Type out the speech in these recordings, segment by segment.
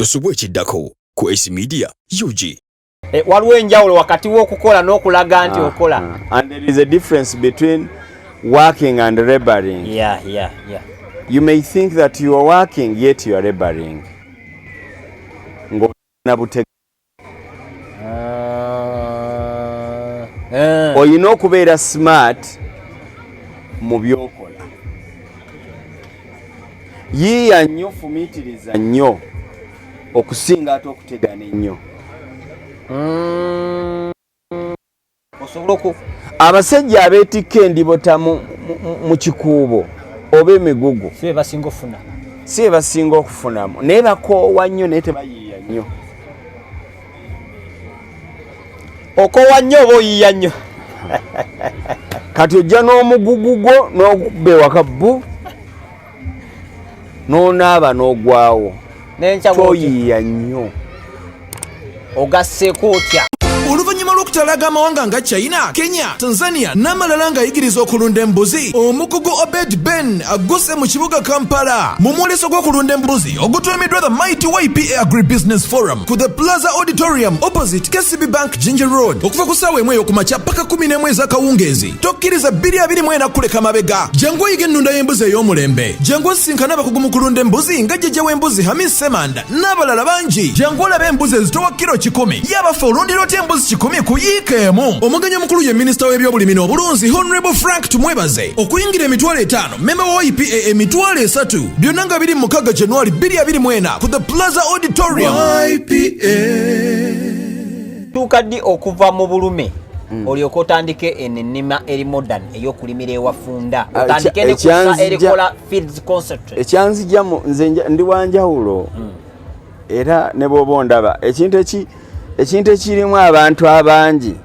Tosubwe ekiddako ku AC Media UG. Waliwo enjawulo wakati w'okukola n'okulaga nti okola. And there is a difference between working and laboring. Yeah. You may think that you are working yet you are laboring. Olina okubeera smart mu byokola. Yiiya nnyo, fumiitiriza nnyo okusinga ate okutegana ennyo. Abasajja abeetikka endibota mu kikuubo oba emigugu si basinga okufunamu naye bakoowa nnyo naye tebayiiya nnyo. Okoowa nnyo oba oyiiya nnyo. Kati ojja n'omugugu gwo n'ogubba ewaka bbu n'onaaba n'ogwawo toyiiya nnyo. Ogasseeko otya. Oluvannyuma lw'okutalaga amawanga nga China, Kenya, Tanzania n'amalala ng'ayigiriza okulunda embuzi, omukugu Obed Ben agguse mu kibuga Kampala mu mwoleso gw'okulunda embuzi ogutulamiddwa the Mighty YPA Agribusiness Forum ku the Plaza Auditorium opposite KCB Bank Ginger Road okuva ku ssaawa emu ey'okumakya paka 11 ez'akawungeezi. Tokkiriza 2024 kuleka mabega. Jangu oyiga ennunda y'embuzi ey'omulembe. Jangu osinkana abakugu mu kulunda embuzi nga jjajja w'embuzi Hamis Semanda n'abalala bangi. Jangu olabe embuzi ezitowa kilo 10 y'abafa olundiro embuzi 10 ku Yiga emu. Omugenyi omukulu ye minisita w'ebyobulimi n'obulunzi Honorable Frank Tumwebaze okuyingira emitwalo 5 memba wa YPA emitwalo 3 byonna nga biri mu 6 January 2024 ku the Plaza Auditorium. YPA tukaddi okuva mu bulume olyoka otandike ennima eri modern ey'okulimira ewafunda otandike ne kusa erikola fields concentrate. Ekyanzijjamu nze ndi wanjawulo era ne bw'oba ondaba ekintu ekirimu abantu abangi.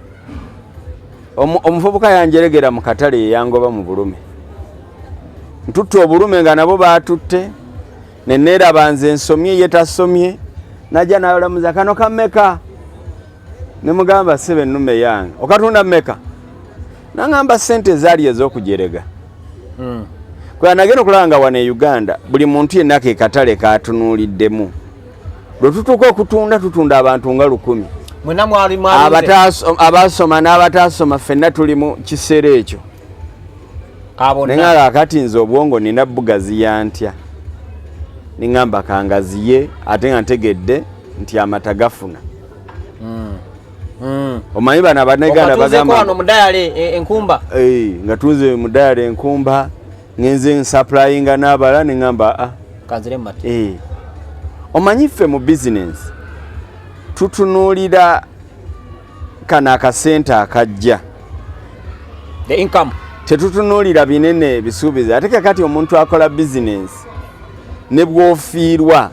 Omuvubuka yanjeregera mu katale yeyangoba mu bulume. Ntutte obulume nga nabo baatutte neneeraba nze nsomye ye tasomye najja nalamuza kano kammeka ne mugamba sebe ennume yange okatunda mmeka nangamba sente zaali ez'okujerega. Kwa nagenda okulanga wano e Uganda buli muntu yenna ke katale katunuuliddemu. Lwe tutuuka okutunda tutunda abantu nga 100. Mwena mwali abasoma n'abataasoma ffenna tuli mu kiseera ekyo. Nengala akati nze obwongo nina bugazi yantya. Ningamba kangaziye ate nga ntegedde nti amata gafuna. Omanyi bano Abannayuganda bagamba nga mudayale enkumba. Nga tuze mudayale enkumba ngenze nsuplyinga n'abala ningamba kanzire mata. Omanyi ffe mu business tutunuulira kana akasente akajja. The income. Tetutunuulira binene bisuubizi. Ate kakati omuntu akola business ne bw'ofiirwa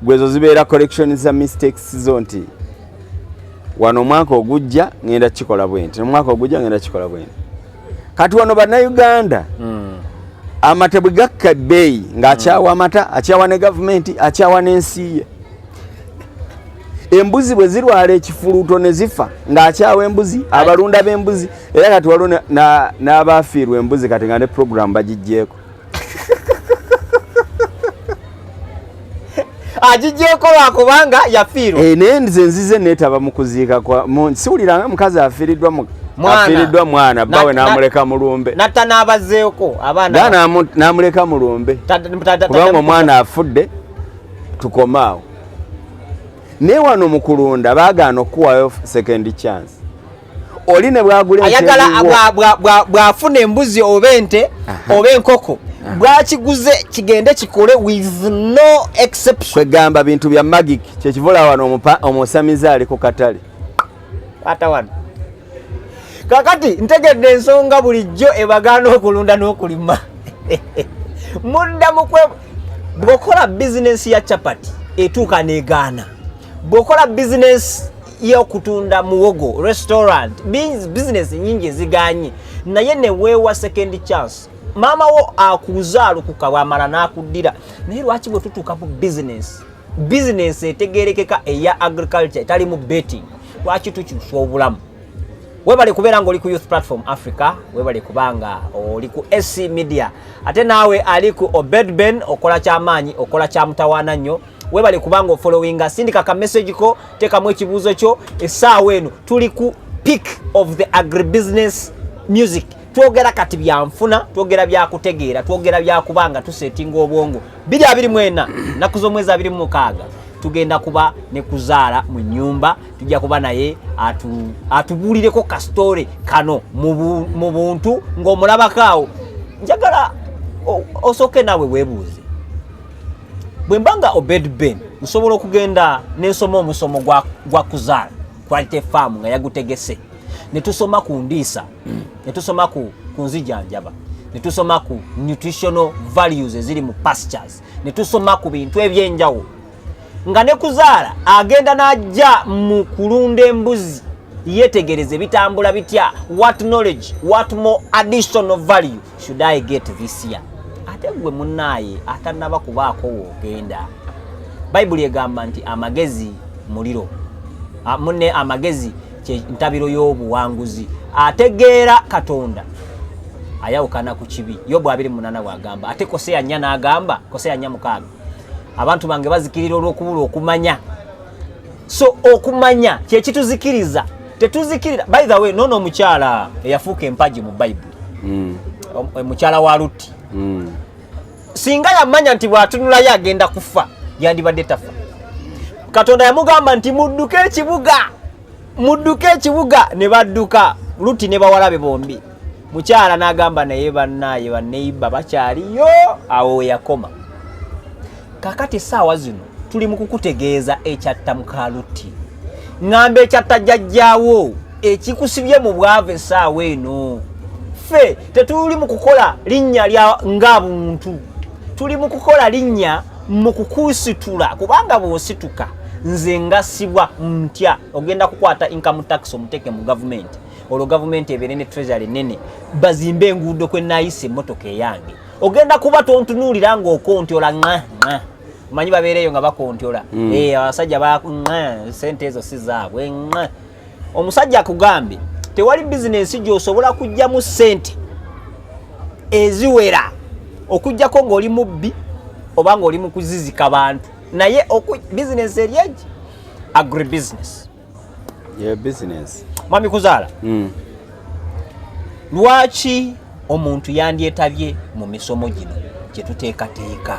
gwezo zibeera collection za mistakes zo nti wano omwaka ogujja ngenda kikola bwenti omwaka ogujja ngenda kikola bwenti. Kati wano Bannayuganda amata bwe gakka ebbeeyi ng'akyawa amata akyawa ne gavumenti akyawa n'ensi ye. Embuzi bwe zirwala ekifuluuto ne zifa ng'akyawa embuzi abalunda b'embuzi era kati waliwo n'abaafiirwa embuzi kati nga ne program bagijjeeko. Agijjeeko lwakubanga yafiirwa. Naye nze nzize neetaba mu kuziika siwuliranga mukazi afiiriddwa mwana bbawe n'amuleka mu lumbe. Natta n'abazeeko abaana. N'amuleka mu lumbe. Kubanga omwana afudde tukomaawo. Naye wano mu kulunda baagaana okuwaayo second chance. Oli ne bwagula ayagala bw'afuna embuzi oba ente oba enkoko bwakiguze kigende kikole with no exception. Kwegamba bintu bya magic kyekivula wano omusamiza ali ku katale. Ata wano. Kakati ntegedde ensonga bulijjo ebagaana okulunda n'okulima. Mudda mukwe bwokola business ya chapati etuuka n'egaana. Bwokola business y'okutunda muwogo restaurant business nyingi eziganye naye ne weewa second chance. Mama wo akuzaala kukawamala n'akuddira naye lwaki bwe tutuuka mu business etegerekeka eya agriculture etali mu betting lwaki tukyusa obulamu. webale kubeera nga oli ku Youth Platform Africa, webale kubanga oli ku SC Media, ate naawe ali ku Obed Ben okola kyamaanyi, okola kyamutawaana nnyo, webale kubanga ofollowinga, sindika ka message ko, tekamu ekibuuzo kyo, essaawa eno tuli ku peak of the agribusiness music. Twogera kati byanfuna, twogera byakutegeera, twogera byakubanga tusetinga obwongo. 2024 naku z'omwezi 26 tugenda kuba ne Kuzaala mu nnyumba, tujja kuba naye atubuulireko ka story kano mu buntu ng'omulabakaawo. Njagala osooke nawe weebuuze, bwe mbanga Obed Ben nsobola okugenda n'ensoma omusomo gwa Kuzaala Quality Farm nga yagutegese, ne tusoma ku ndiisa, ne tusoma ku nzijanjaba, ne tusoma ku nutritional values eziri mu pastures, ne tusoma ku bintu ebyenjawulo, nga ne Kuzaala agenda n'ajja mu kulunda embuzi yetegereze bitambula bitya, what knowledge, what more additional value should I get this year. Ate gwe munnaaye atannaba kubaako woogenda. Bayibuli egamba nti amagezi muliro, munne amagezi ntabiro y'obuwanguzi, ategeera Katonda ayawukana ku kibi. Yobu 2:8 bw'agamba, ate Koseya 4 n'agamba, Koseya 4:6, abantu bange bazikirira olw'okubula okumanya. So okumanya kye kituzikiriza, tetuzikirira. By the way, nono omukyala eyafuuka empaji mu Bayibuli, omukyala wa Lutti, singa yamanya nti bw'atunulayo agenda kufa, yandibadde tafa. Katonda yamugamba nti mudduke ekibuga, ne badduka, Lutti ne bawalabe bombi. Mukyala n'agamba naye bannaye baneiba bakyaliyo, awo yakoma. Kakati saawa zino tuli mu kukutegeeza ekyatta muka Lutti, ng'ambe ekyatta jjajjaawo, ekikusibye mu bwavu essaawa eno. Ffe tetuli mu kukola linnya lya ng'abuntu, tuli mu kukola linnya mu kukusitula, kubanga bw'osituka nze ngasibwa ntya ogenda kukwata income tax omuteke mu government, olwo government ebeere ne treasury nene, bazimbe enguudo kwe nayise emmotoka eyange, ogenda kuba tontunuulira ng'okontyola nga manyi babeereyo nga bakontyola abasajja sente ezo si zaabwe. Omusajja akugambye tewali bizinensi gy'osobola kujjamu sente eziwera okujjako ng'oli mubbi oba ng'oli mu kuzizika bantu, naye bizinensi eryegi agribusiness. Yeah, business. Mwami Kuzaala, lwaki omuntu yandyetabye mu misomo gino gye tuteekateeka?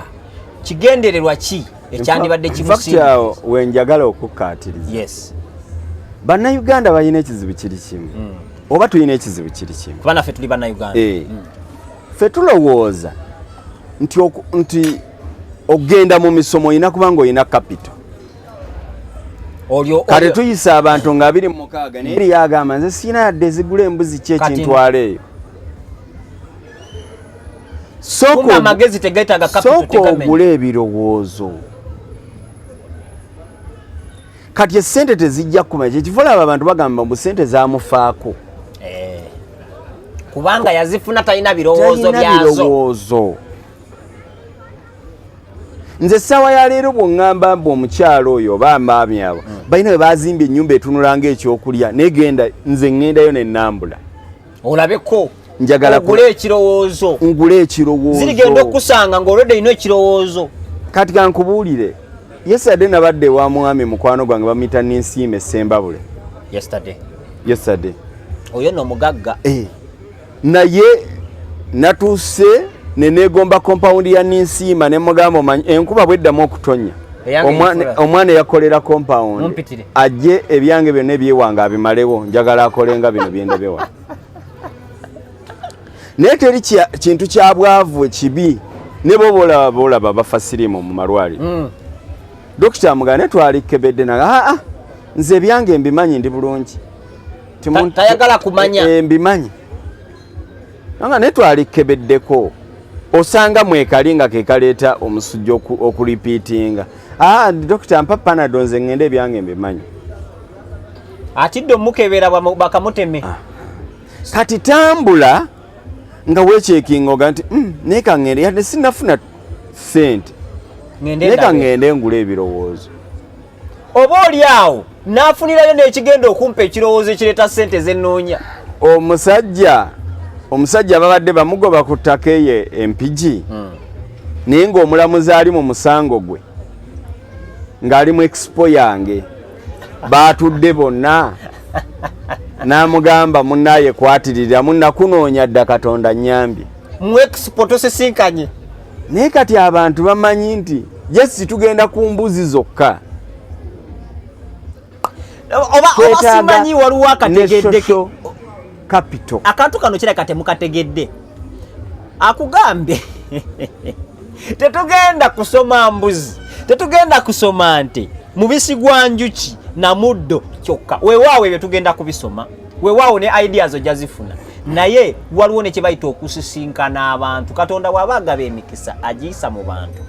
Kigendererwa ki ekyandibadde kimusinga? Wenjagala okukkaatiriza. Yes. Bannayuganda balina ekizibu kiri kimu, oba tulina ekizibu kiri kimu. Kuba naffe tuli Bannayuganda. Ffe tulowooza nti ogenda mu misomo olina kuba ng'olina capital. Kale tuyisa abantu nga 26 naye eri yagamba nze sina yadde ezigula embuzi ki ekintwala eyo. Sooka ogula ebirowoozo. Kati essente tezijja kumanya, kyekivula abo abantu bagamba mbu sente zamufaako. Kubanga yazifuna talina birowoozo byazo. Nze essaawa ya leero bw'oŋŋamba mbu omukyalo oyo oba amaami abo balina bwe bazimbye ennyumba etunulanga ekyokulya, negenda nze ŋŋendayo ne nnambula. Olabeko njagala ngule ekirowoozo. Zirigenda okusanga ng'olwedde olina ekirowoozo. Kati kankubuulire, yesterday nabadde wa mwami mukwano gwange bamuyita Ninsiima Essembabule. Yesterday. Oyo nno mugagga. Naye natuuse ne neegomba compound ya Ninsiima ne mugamba omanyi enkuba bweddamu okutonya. Omwana yakolera compound. Ajje ebyange byonna ebyewanga abimalewo, njagala akolenga bino byendebewa. Naye teri kintu kya bwavu ekibi ne boolaba bafa siriimu mu malwaliro. Dokita amugane twalikebedde naga nze ebyange mbimanyi ndi bulungi. Tayagala kumanya. Mbimanyi. Nanga ne twalikebeddeko osanga mwekali nga kekaleeta omusujja okulipiitinga. Dokita mpa panado nze ŋŋende ebyange mbimanyi. Atidde omukebera bakamuteme. Kati tambula nga weekyekinga oga nti naye kaŋŋende yadde sinafuna sente. Naye kaŋŋende ngula ebirowoozo. Oba oli awo nafunirayo n'ekigenda okumpa ekirowoozo ekireta ssente zennoonya. Omusajja babadde bamugoba ku ttaka ye empigi naye ng'omulamuzi ali mu musango gwe ng'ali mu expo yange baatudde bonna n'amugamba munnaye kwatirira munnakunoonya dda Katonda nnyambye. Mu expo tosisinkanye. Naye kati abantu bamanyi nti jesi tugenda ku mbuzi zokka. Oba simanyi waliwo akategedde capital. Akantu kano kiraka temukategedde. Akugambye tetugenda kusoma mbuzi, tetugenda kusoma nte, mubisi gwa njuki na muddo kyokka. Weewaawo ebyo tugenda kubisoma, weewaawo ne ideas ojja zifuna. Naye waliwo ne kye bayita okusisinkana abantu. Katonda bw'aba agaba emikisa agiyisa mu bantu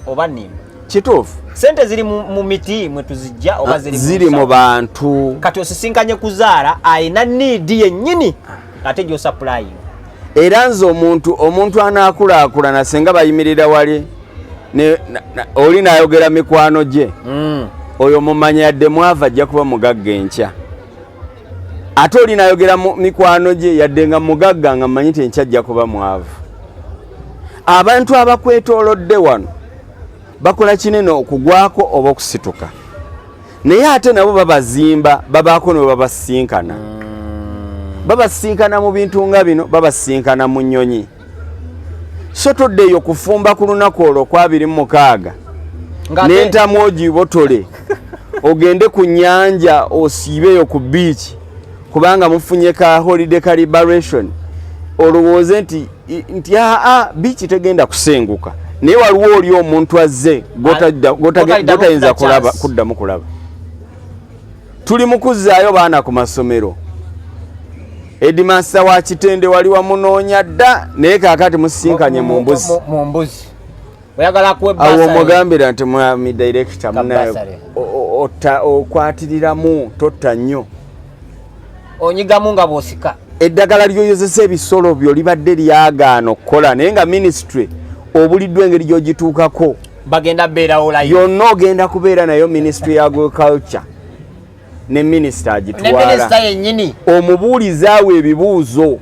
oba nini. Kituufu. Sente ziri mu miti mwe tuzijja oba ziri mu bantu. Kati osisinkanye kuzaala ayina need yennyini ate gyo supply. Era nze omuntu anaakulaakulana senga bayimirira wali oli naayogera mikwano gye oyo mumanya yadde mwava ajja kuba mugagga enkya. Ate oli naayogera mikwano gye yadde nga mugagga nga mmanyi ti enkya ajja kuba mwavu. Abantu abakwetoolodde wano bakola kinene okugwako oba okusituka. Naye ate nabo babazimba babaako ne babasinkana. Babasinkana mu bintu nga bino, babasinkana mu nnyonyi. So toddeeyo kufumba ku lunaku olwo kwa 26 n'entamu ogibotole ogende ku nnyanja osiibeeyo ku beach kubanga mufunye ka holiday calibration olowooze nti beach tegenda kusenguka. Naye waliwo oli omuntu azze gotayinza kuddamu kulaba. Tuli mu kuzzaayo baana ku masomero. Edimasa wa Kitende wali wamunoonya dda naye kaakati musisinkanye mu mbuzi. Oyagala kuwebasa. Awo omugambira nti mwami director munayo okwatiriramu totta nnyo. Onyigamu nga bw'osika. Eddagala lyoyozesa ebisolo byo libadde lyagaana okukola naye nga ministry obuliddwa engeri gy'ogituukako bagenda beerawo live. Yonna ogenda kubeera nayo ministry ya agriculture ne minister agitwala. Ne minister yennyini. Omubuulizaawo ebibuuzo.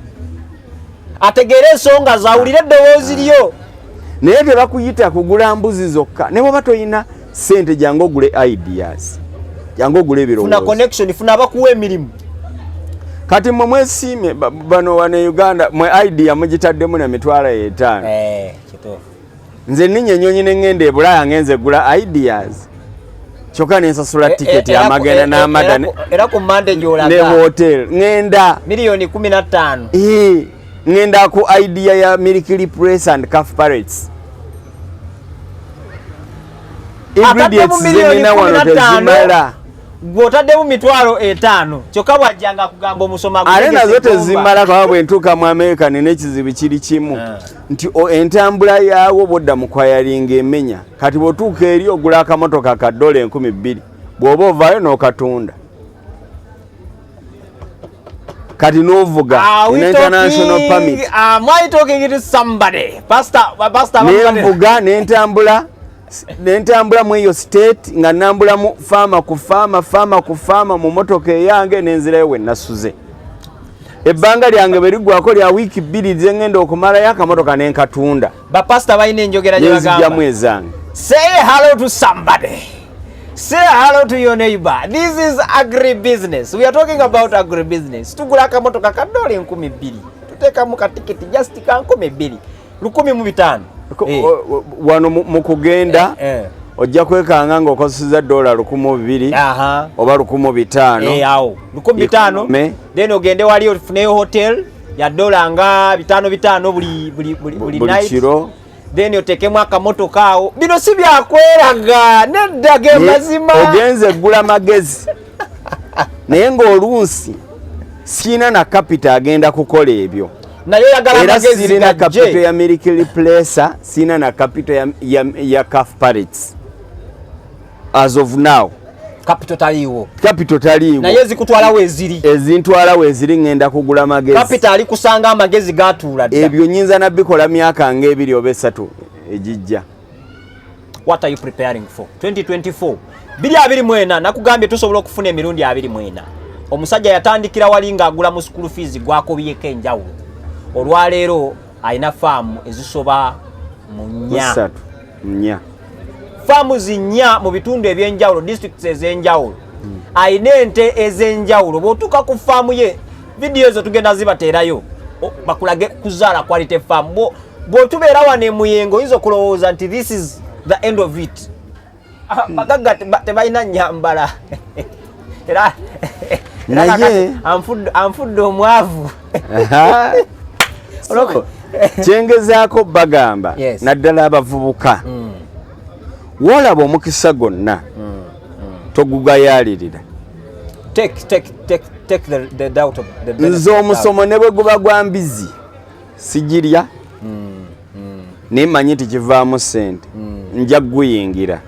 Ategeere ensonga zawulire eddoboozi lyo. Naye tebakuyita kugula mbuzi zokka. Ne bw'oba toyina ssente jangu ogule ideas. Jangu ogule ebirowoozo. Funa connection, funa abakuwa emirimu. Kati mwe mwesiimye bano wane Uganda mwe idea mugitaddemu na $5,000. Kituufu. Nze ninnya ennyonyi ne ŋŋenda e Bulaaya ngenze gula ideas. Kyokka nensasula tiketi amagenda n'amada era ku Monday gy'olaga ne hotel ŋŋenda $1,15,000. Ŋŋenda ku idea ya Milky Press and Calf Pellets. Ingredients zenina wano tezimala. Gwotaddemu $5,000 kyokka bw'ajjanga kugamba omusoma ate nazo tezimala kaba bwe ntuuka mu America nina ekizibu kiri kimu nti entambula yaawo bodda mu kwayalinga emenya. Kati bw'otuuka eri ogula akamotoka ka $2,000 bw'oba ovaayo n'okatunda. Kati n'ovuga international permit. Am I talking to somebody? Pastor n'envuga n'entambula mu eyo state nga nambula mu faama ku faama mu motoka eyange n'enzirayo we nasuze. Ebbanga lyange bwe liggwako lya wiiki 2 ze ŋŋenda okumalayo akamotoka n'enkatunda. Bapasita balina enjogera gye bagamba. Nzijamu ezange. Say hello to somebody. Say hello to your neighbor. This is agribusiness. We are talking about agribusiness. Tugula akamotoka ka $2,000. Tuteekamu katiketi just ka $2,000. $1,500. Wano mu kugenda ojja kwekanga ng'okozeseza $1,200 oba $1,500. Awo $1,500 then ogende wali ofuneyo hotel ya $500 buli night kiro. Then otekemu akamotoka awo. Bino si byakweraga nedda ge mazima. Ogenze gula magezi naye ng'olunsi sina na capital agenda kukola ebyo. Nayo yagala magezi sina capital ya Milky Pressa, sina na capital ya Calf Pellets. As of now capital taliwo. Naye zikutwala weziri. Ezintwala weziri ngenda kugula magezi. Capital ali kusanga amagezi gatuula dda. Ebyo nyinza nabikola myaka nga 2 oba 3 ejijja. what are you preparing for 2024 24 nakugambye tusobola okufuna emirundi 24 omusajja yatandikira wali nga agula mu school fees gwakobyeko enjawulo olwaleero ayina faamu ezisoba mu 4 faamu zinnya mu bitundu ebyenjawulo districts ez'enjawulo ayina ente ez'enjawulo bw'otuuka ku faamu ye vidiyo ezo tugenda zibateerayo bakulage kuzaala quality farm bw'otubeera wano emuyengo oyinza okulowooza nti this is the end of it bagagga tebalina nyambala era naye anfudde omwavu kyengezaako bagamba naddala abavubuka wolaba omukisa gonna togugayaalirira nze omusomo ne bwe guba gwa mbizi sigirya naye mmanyi nti kivaamu ssente nja guyingira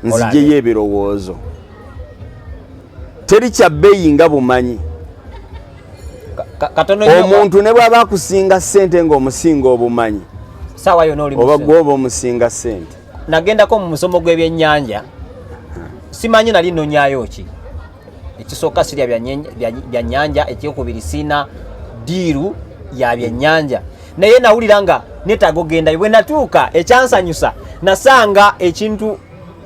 nzijeyo ebirowoozo teri kya bbeeyi nga bumanyi omuntu ne bw'aba akusinga ssente ng'omusinga obumanyi oba gwoba omusinga ssente nagendako mu musomo gw'ebyennyanja simanyi nali nnonyayo ki ekisooka sirya byannyanja ekyokubiri siina diiru ya byennyanja naye nawulira nga netaaga ogendayo bwe natuuka ekyansanyusa nasanga ekintu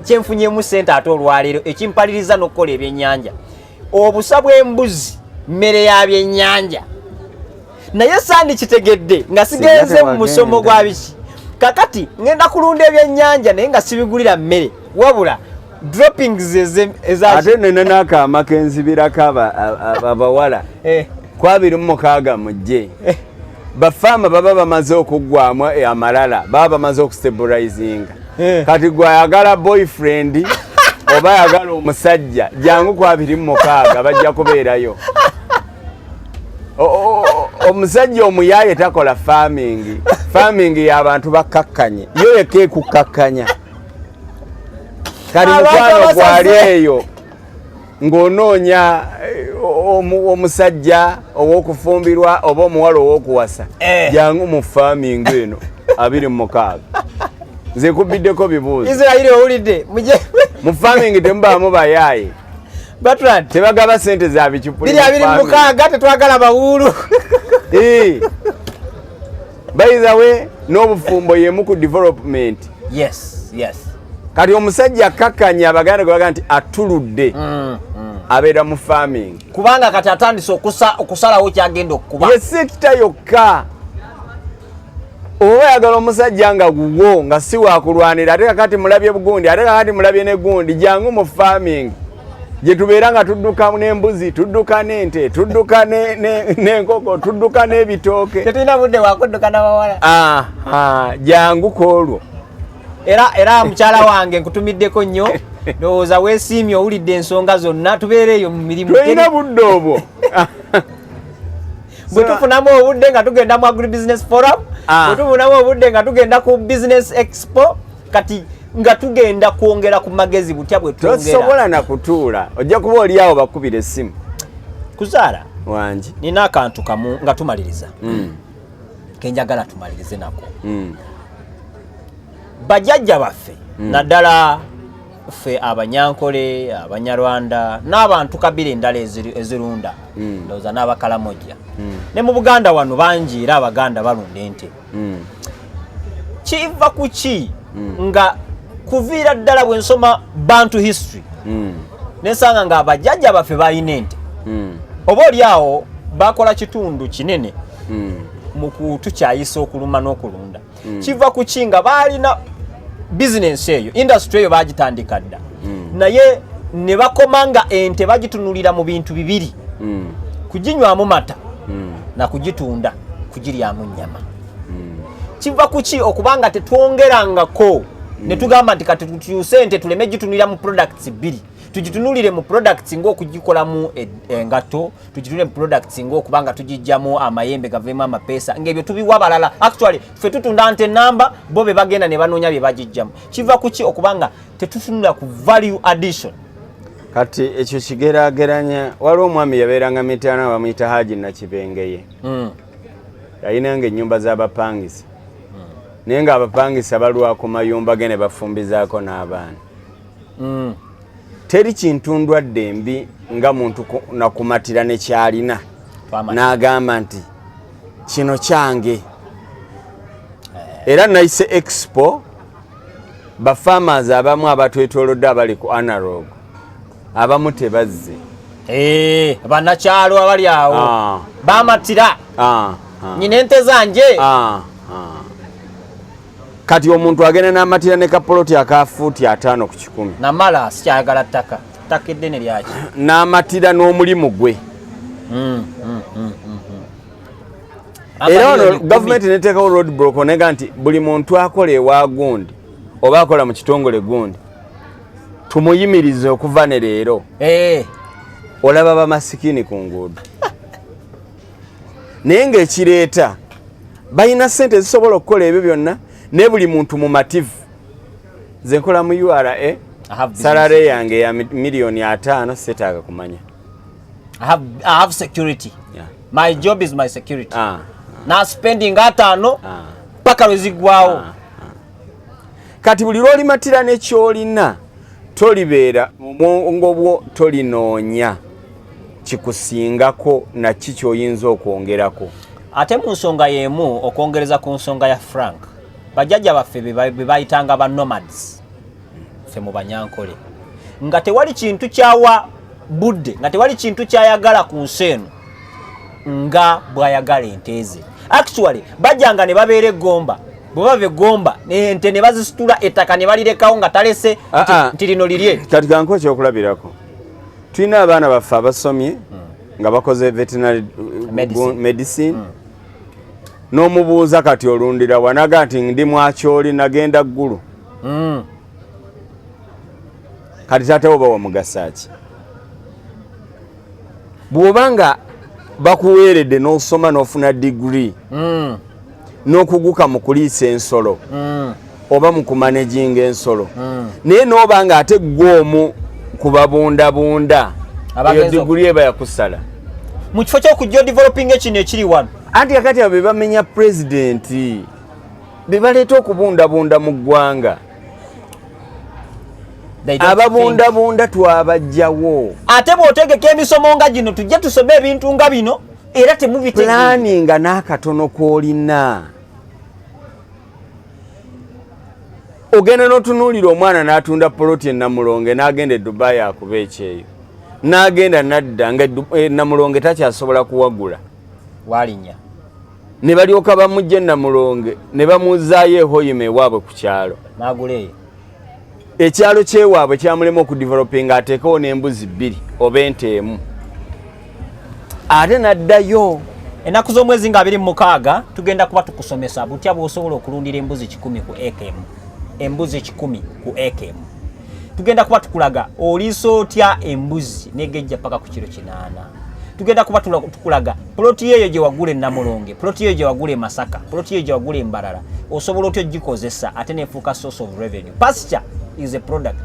kyenfunyemu ssente ate olwaleero ekimpaliriza n'okukola ebyennyanja obusa bw'embuzi mmere ya byennyanja naye sandikitegedde nga sigenze mu musomo gwa biki kakati ngenda kulunda ebyennyanja naye nga sibigulira mmere wabula droppings ate nene n'akaama kenzibirako abawala kwa 26 mujje bafaama baba bamaze okuggwamu amalala baba bamaze okustabilizinga kati gwe ayagala boyfriend oba ayagala omusajja jangu kwa 26 bajja kubeerayo omusajja omuyaaye takola farming y'abantu bakkakkanye yo yeka ekukkakkanya kali mukwano gwali eyo ng'onoonya omusajja ow'okufumbirwa oba omuwala ow'okuwasa jangu mu farming eno 26 nze kubiddeko bibuuzo Israeli owulidde mu farming temubaamu bayaaye Bertrand tebagaba ssente za bicupuli 26 tetwagala bawuulu by the way n'obufumbo yemu ku development yes kati omusajja akakkanya abaganda gwe baga nti atuludde abeera mu farming kubanga kati atandise okusalawo kyagenda okukuba ye sekita yokka oba yagala omusajja nga guwo nga si wakulwanira ate kakati mulabye bugundi ate kakati mulabye ne gundi jangu mu farming gye tubeera nga tudduka n'embuzi tudduka n'ente tudduka n'enkoko tudduka n'ebitooke tetulina budde wakudduka n'abawala jangu koolwo era mukyala wange nkutumiddeko nnyo ndowooza weesiimye owulidde ensonga zonna tubeereeyo mu mirimu tulina budde obwo bwe tufunamu obudde nga tugenda mu agri business forum bwe tufunamu obudde nga tugenda ku business expo kati nga tugenda kwongera ku magezi butya bwe twongera tosobola na kutuula ojja kuba oli awo bakubira essimu kuzaala wangi nina akantu kamu nga tumaliriza kenjagala tumalirize nako bajjajja baffe naddala ffe abanyankole abanyarwanda n'abantu kabiri endala ezirunda ndowooza n'abakalamojja ne mu Buganda wano bangi era abaganda balunda ente kiva ku ki nga kuviira ddala bwe nsoma bantu history nensanga nga abajjajja baffe balina ente oba oli awo bakola kitundu kinene mu kutukyayisa okuluma n'okulunda kiva ku ki nga baalina bizinensi eyo industry eyo bagitandika dda naye ne bakoma nga ente bagitunulira mu bintu bibiri kuginywamu mata na kugitunda kugiryamu nnyama kiva ku ki okubanga tetwongerangako ne tugamba nti kati tutuuse ente tuleme gitunulira mu products bbiri tugitunulire mu products ng'okugikolamu engato tugitunulire mu products ng'okubanga tugijjamu amayembe gaveemu amapeesa ng'ebyo tubiwa balala actually ffe tutunda nte namba bo be bagenda ne banoonya bye bagijjamu kiva ku ki okubanga tetutunula ku value addition kati ekyo kigeraageranya waliwo omwami yabeeranga mitaana bamuyita Haji Nakibengeye yayinanga ennyumba z'abapangisa naye ng'abapangisa balwako mayumba ge ne bafumbizaako n'abaana. Teri kintu ndwadde mbi nga muntu nakumatira ne kyalina n'agamba nti kino kyange. Era nayise expo bafamers abamu abatwetoolodde abali ku analog abamu tebazze. Bannakyalo abali awo bamatira nyina ente zanje. Kati omuntu agenda n'amatira ne kapoloti aka fuuti 5 ku 10 namala sikyayagala ttaka eddene lyaki n'amatira n'omulimu gwe. Era ono gavumenti neteekawo road block onega nti buli muntu akola ewa gundi oba akola mu kitongole gundi tumuyimirize okuva ne leero. Olaba bamasikini ku nguudo naye ng'ekireeta balina ssente zisobola okukola ebyo byonna ne buli muntu mumativu. Nze nkola mu URA salary yange ya $5,000,000 setaaga kumanya. I have security. My job is my security. Na spending 5 paka lwezigwawo. Kati buli lwolimatira nekyolina tolibeera obwongo bwo tolinoonya kikusingako na kikyoyinza okwongerako. Ate mu nsonga y'emu okwongereza ku nsonga ya Frank, bajjajja baffe be bayitanga ba nomads ffe mu Banyankole, nga tewali kintu kyawa budde, nga tewali kintu kyayagala ku nsi eno nga bwayagala ente ze. Actually bajjanga ne babeera Egomba, bwe bava Egomba ente ne bazisitula ettaka ne balirekawo nga talese nti lino lirye. Kati ganko ekyokulabirako tulina abaana baffe abasomye nga bakoze veterinary medicine. N'omubuuza kati olundira wanaga nti ndi mwakyoli nagenda ggulu. Kati taata oba wamugasa ki? Bw'obanga bakuweeredde n'osoma n'ofuna degree n'okuguka mu kuliisa ensolo oba mu kumanejinga ensolo naye n'obanga ate gw'omu kubabundabunda eyo degree eba yakusala mu kifo ky'okujja developing ekino ekiri wano. Anti kakati abo be bamenya pulezidenti be baleeta okubundabunda mu ggwanga. Ababundabunda twabajjawo. Ate bw'otegeka emisomo nga gino tujja tusome ebintu nga bino era temubitegeera. Planning n'akatono k'olina. Ogenda n'otunuulira omwana n'atunda poloti Namulonge n'agenda e Dubai akuba ekyeyo. N'agenda nadda nga Namulonge takyasobola kuwagula. Walinnya. Ne balyoka bamujje Namulonge ne bamuzzaayo ehoyima ewaabwe ku kyalo. N'aguleeyo. Ekyalo kyewaabwe kyamulema okudevelopinga ateekewo n'embuzi 2 oba ente emu. Ate n'addayo. Ennaku z'omwezi nga 26 tugenda kuba tukusomesa butya bw'osobola okulundira embuzi 10 ku ekemu. Embuzi 10 ku ekemu. Tugenda kuba tukulaga oliisa otya embuzi negejja paka ku kilo 8. Tugenda kuba tukulaga ploti yeyo gye wagula Namulonge, ploti yeyo gye wagula e Masaka, ploti yeyo gye wagula Mbarara, osobola otyo gikozesa ate nefuuka source of revenue. Pasture is a product.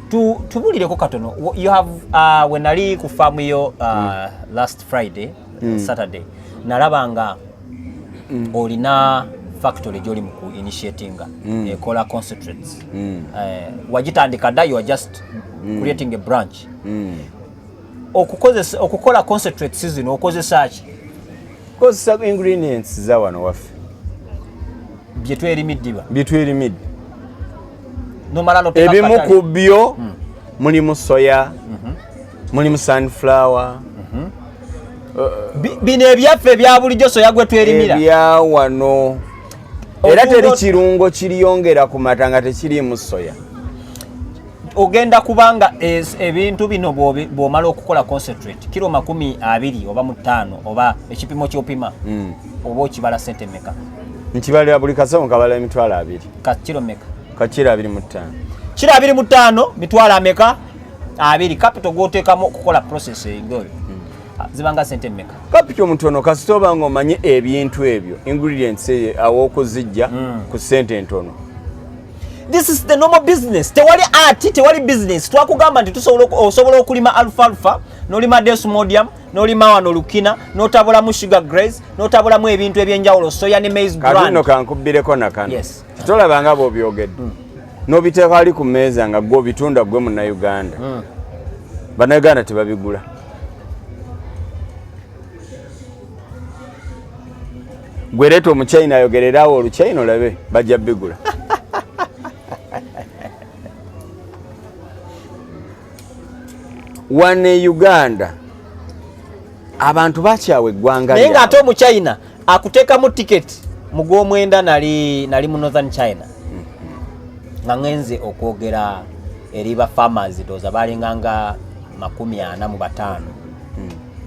Tubulireko katono. You have when ali ku farm yo last Friday, Saturday, nalabanga olina factory gyoli mu initiating ekola concentrates. Wagitandika dda, you are just creating a branch. Okukola concentrates zino okozesa ki? Kozesa ingredients za wano waffe byetwerimidde. Nomala no teka ebimu ku byo mulimu soya, mulimu sunflower. Bino ebyaffe ebya bulijjo soya gwe twerimira ebya wano. Era teri kirungo kiriyongera ku mata nga tekirimu soya. Ogenda kubanga ebintu bino bw'omala okukola concentrate kilo 20 oba 5 oba ekipimo ky'opima oba okibala sente meka? Nkibalira buli kasawo kabala emitwalo 2. Ka kilo meka? Ka kilo 25. Kilo 25 mitwalo ameka? 2. Capital goteekamu okukola process eyo zibanga sente meka? Capital mutono kasita obanga omanye ebintu ebyo ingredients aw'okuzijja ku sente ntono. This is the normal business. Tewali art, tewali business. Twakugamba nti osobola okulima alfalfa, n'olima desmodium, n'olima wano lukina, n'otabulamu sugar grass, n'otabulamu ebintu ebyenjawulo soya ne maize bran. Kati nno kankubireko nakano. Yes. tolabanga bw'obyogedde n'obiteeka ali ku mmeeza nga gwe obitunda gwe munnayuganda bannayuganda tebabigula gwe leeta omuchina ayogererawo oluchina olabe bajja bigula wane Uganda abantu bakyawe eggwanga naye ng'ate omuchina akuteekamu tiketi mu gw'omwenda nali mu northern China nga ngenze okwogera eri ba farmers doza balinganga 45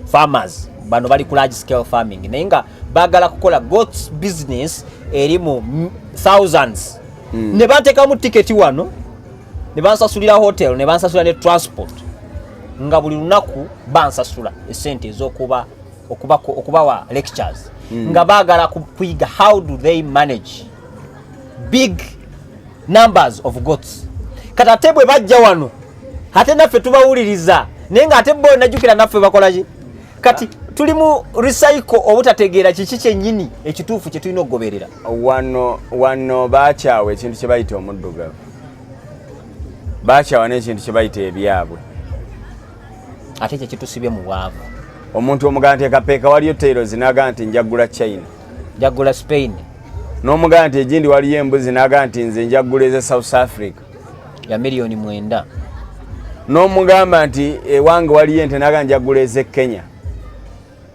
farmers bano bali ku large scale farming naye nga bagala kukola goats business eri mu thousands ne bateekamu tiketi wano ne bansasulira hotel ne bansasula ne transport nga buli lunaku bansasula esente okubawa lectures nga bagala kuyiga how do they manage big numbers of goats kati ate bwe bajja wano ate naffe tubawuliriza naye nga ate bo najjukira naffe bakolaki kati tuli mu recycle obutategeera kiki kyennyini ekituufu kye tulina okugoberera wano bakyawa ekintu kye bayita omuddugavu bakyawa n'ekintu kye bayita ebyabwe ate ekyo kitusibye mu bwavu omuntu omugamba nti ekapeeka waliyo tailozi n'agamba nti njagula China njagula Spain n'omugamba nti egindi waliyo embuzi n'agamba nti nze njagula eze South Africa ya milioni 9 n'omugamba nti ewange waliyo ente n'agamba njagula eze Kenya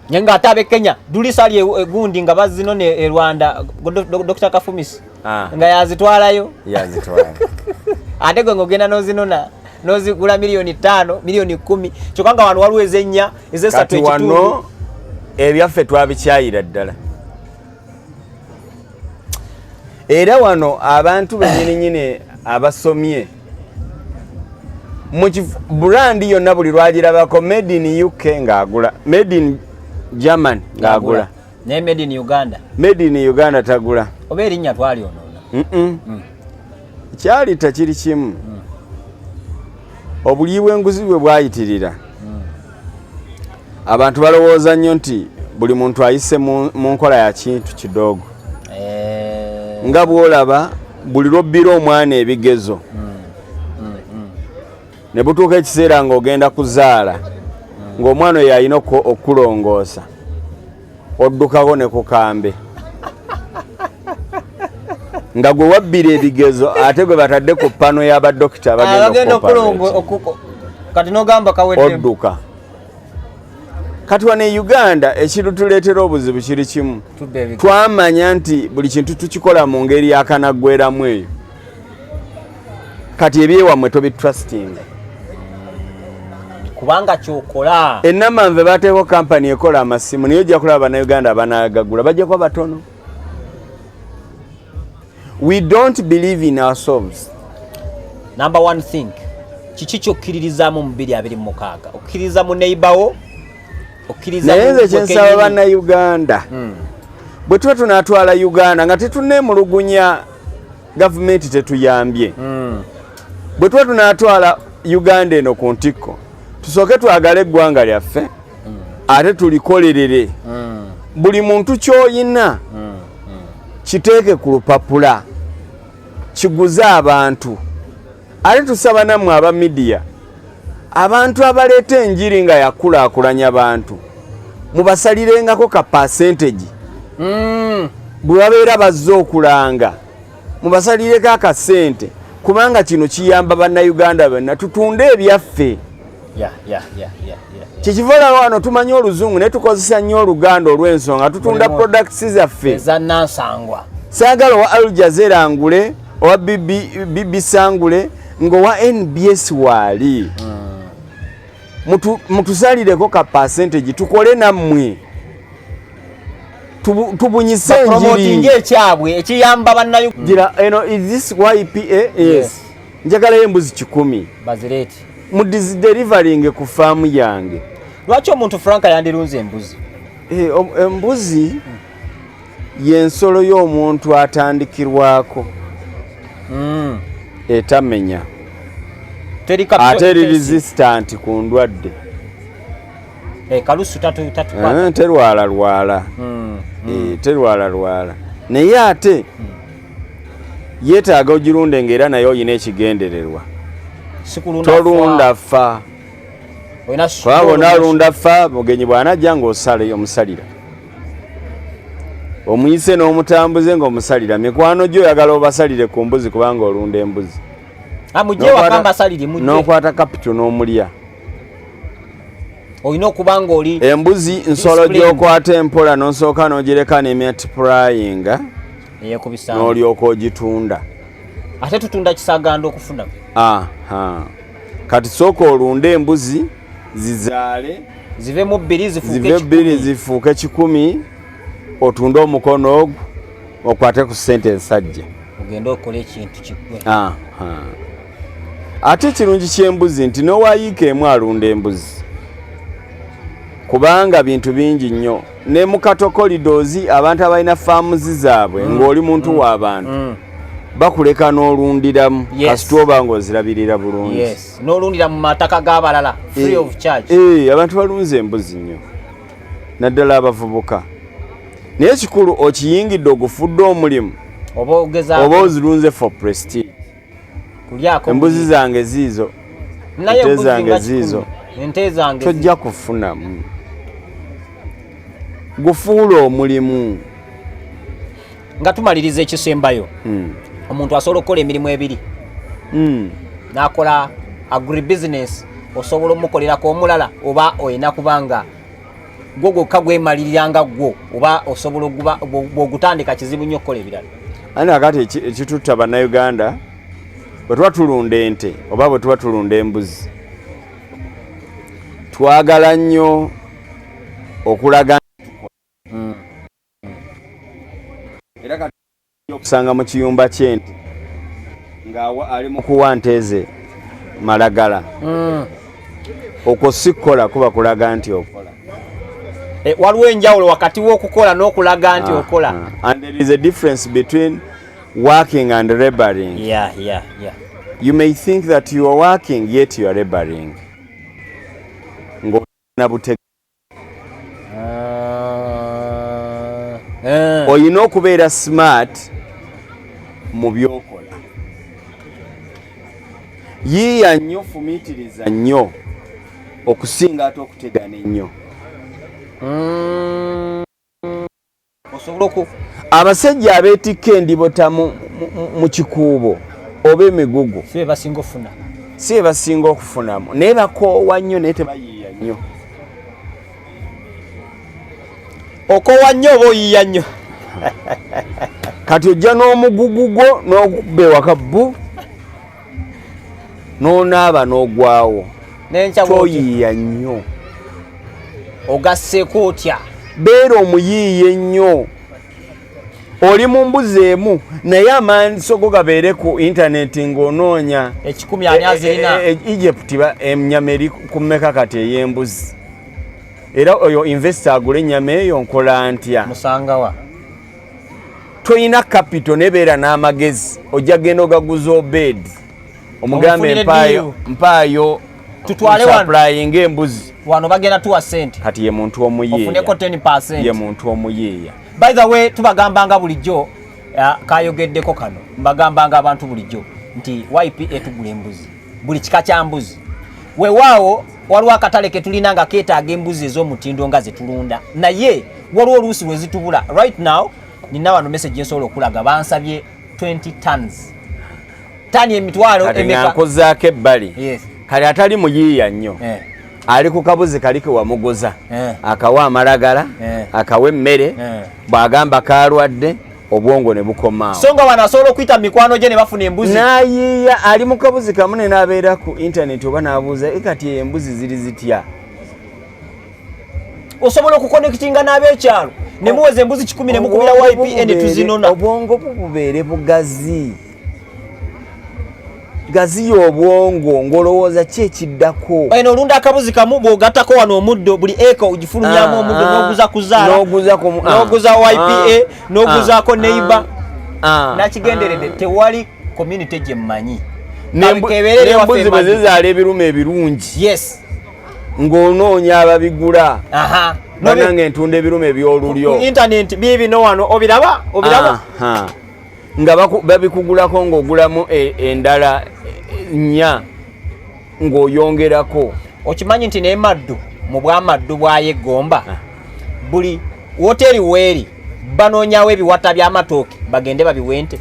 naye ng'ate ab'e Kenya dulisali egundi nga bazino ne Rwanda Dr. Kafumisi nga yazitwalayo ate gwe ng'ogenda n'ozinona n'ozigula milioni 5 milioni 10 kyokka nga wano waliwo ez'ennya ez'esatu ekitundu kati wano ebyaffe twabikyayira ddala era wano abantu bennyininyini abasomye mu burandi yonna buli lwagirabako made in UK ng'agula made in German ng'agula naye made in Uganda tagula oba erinnya twalyonoona kyali takiri kimu obuli bw'enguzi bwe bwayitirira abantu balowooza nnyo nti buli muntu ayise mu nkola ya kintu kidogo nga bw'olaba buli lwobbira omwana ebigezo ne butuuka ekiseera ng'ogenda kuzaala ng'omwana oyo alina okulongoosa oddukako ne ku kambe nga gwe wabbira ebigezo ate gwe batadde ku pano y'abadokita abagenda kati n'ogamba kawedde odduka kati wano e Uganda ekintu tuleetera obuzibu kiri kimu twamanya nti buli kintu tukikola mu ngeri yakanaggweramu eyo kati ebyewammwe tobitrustinga kubanga kyokola ennamanve bateeko kampani ekola amasimu naye ojja kulaba bannayuganda abanagagula bajja kuba batono. We don't believe in ourselves. Number one thing, kiki kyokkiririzaamu mu 2026 okkiriza mu neighborwo okkiriza naye nze kyensaba bannayuganda bwe tuba tunaatwala Uganda nga tetunneemulugunya gavumenti tetuyambye bwe tuba tunaatwala Uganda eno ku ntikko tusooke twagale eggwanga lyaffe ate tulikolerere buli muntu ky'oyina kiteeke ku lupapula kiguze abantu ate tusaba nammwe aba midiya abantu abaleeta enjiri nga yakulaakulanya abantu mubasalirengako ka percentage bwe babeera bazze okulanga mubasalireko akasente kubanga kino kiyamba bannayuganda bonna tutunde ebyaffe kikivola wano tumanyi oluzungu naye tukozesa nnyo oluganda olw'ensonga tutunda products zaffe ezannansangwa saagala owa Al Jazeera ngule owa BBC ngule ng'owa NBS waali mutusalireko ka percentage tukole nammwe tubunyise enjiri ekyabwe ekiyamba bannayugira eno is this YPA yes njagalayo embuzi 10 bazireti delivering ku faamu yange. Lwaki omuntu Franka yandirunze embuzi? Embuzi y'ensolo y'omuntu atandikirwako etamenya ate resistant ku ndwadde kalusu terwala lwala naye ate yeetaaga ogirunde ng'era naye oyina ekigendererwa. Sikulunda tolunda ffa. Kwaba onaalunda ffa mugenyi bw'anajja ng'omusalira. Omuyise n'omutambuze ng'omusalira. Mikwano gyo oyagala obasalire ku mbuzi kubanga olunda embuzi. Mujje wakamba asalire mujje. N'okwata kapito n'omulya. Olina okuba ng'oli embuzi nsolo gy'okwata empola n'osooka n'ogireka nemultiplyinga n'olyoka ogitunda. Ate tutunda kisaganda okufuna. Kati sooka olunde embuzi zizaale zivemu bbiri zifuuke 1,000 otunde omukono ogwo okwate ku sente ensajja ogenda okola ekintu kikwe. Ate ekirungi ky'embuzi nti n'owayiika emu alunda embuzi kubanga bintu bingi nnyo. Ne mu katokolidozi abantu abalina faamuzi zaabwe ng'oli muntu w'abantu bakuleka n'olundiramu kasita oba ng'ozirabirira bulungi. N'olundira mu mataka g'abalala free of charge. Abantu balunze embuzi nnyo naddala abavubuka. Naye ekikulu okiyingidde ogufudde omulimu oba ozirunze for prestige. Embuzi zange ziizo, ente zange ziizo, tojja kufunamu. Gufuula omulimu. Nga tumaliriza ekisembayo omuntu asobola okukola emirimu ebiri. N'akola agribusiness osobola omukolerako omulala oba oyina kubanga gwo gwokka gwemaliriranga gwo oba osobola bw'ogutandika kizibu nnyo okukola ebirala. Ani kati ekitutta bannayuganda bwe tuba tulunda ente oba bwe tuba tulunda embuzi twagala nnyo okulaga era kati okusanga mu kiyumba ky'ente nga ali mu kuwa nteeze malagala okwo sikkola kuba kulaga nti okola. Waliwo enjawulo wakati w'okukola n'okulaga nti okola. And there is a difference between working and laboring. You may think that you are working yet you are laboring. Oyina okubeera smart mu byokola. Yiiya nnyo, fumiitiriza nnyo okusinga ate okutegana ennyo. Abasajja abeetikka endibota mu kikuubo oba emigugu si be basinga okufunamu naye bakoowa nnyo naye tebayiiya nnyo. Okoowa nnyo oba oyiiya nnyo. Kati ojja n'omugugu gwo n'ogubba ewaka bbu n'onaaba n'ogwawo toyiiya nnyo. Ogasseeko otya? Beera omuyiiye ennyo. Oli mu mbuzi emu naye amaaso go gabeere ku intaneti ng'onoonya 140 Egypt ennyama eri ku mmeka kati ey'embuzi era oyo investor agula ennyama eyo nkola ntya? Musangawa. Toyina kapito nebeera n'amagezi ojja genda ogaguza obedi omugambe mpaayo tutwale supplying embuzi wano bagenda tuwa sente kati ye muntu omuyiiya ofuneko 10%. ye muntu omuyiiya. By the way tubagambanga bulijjo kayogeddeko kano mbagambanga abantu bulijjo nti YPA tugula embuzi buli kika kya mbuzi weewaawo waliwo akatale ke tulina nga keetaaga embuzi ez'omutindo nga zetulunda naye waliwo oluusi lwe zitubula. Right now nina wano message ensobola okulaga bansabye 20 tons tani emitwalo emeka nkozaako ebbali kale atali muyiiya nnyo ali ku kabuzi kaliko wamugoza akawa amalagala akawa emmere bw'agamba kalwadde obwongo ne bukoma so nga wano asobola okuyita mikwano gye ne bafuna embuzi n'ayiiya ali mu kabuzi kamu ne n'abeera ku intaneti oba n'abuuza kati embuzi ziri zitya. Osobola okukonekitinga n'ab'ekyalo ne muweza embuzi 10 ne mukubira YPA ne tuzinona. Obwongo bubeere bugazi gaziyo obwongo ng'olowooza ki ekiddako. Eno olunda akabuzi kamu bw'ogattako wano omuddo buli eka ogifulumyamu omuddo n'oguza kuzaala n'oguza YPA n'oguzaako neighbor nakigenderedde tewali community gye mmanyi. N'embuzi bwe zizaala ebirume ebirungi ng'onoonya ababigula banange ntunda ebirume eby'olulyo internet biibino wano obiraba nga babikugulako ng'ogulamu endala nnya ng'oyongerako. Okimanyi nti n'emaddu mu bwamaddu bwayegomba buli woteri weeri banoonyawo ebiwata by'amatooke bagende babiwente.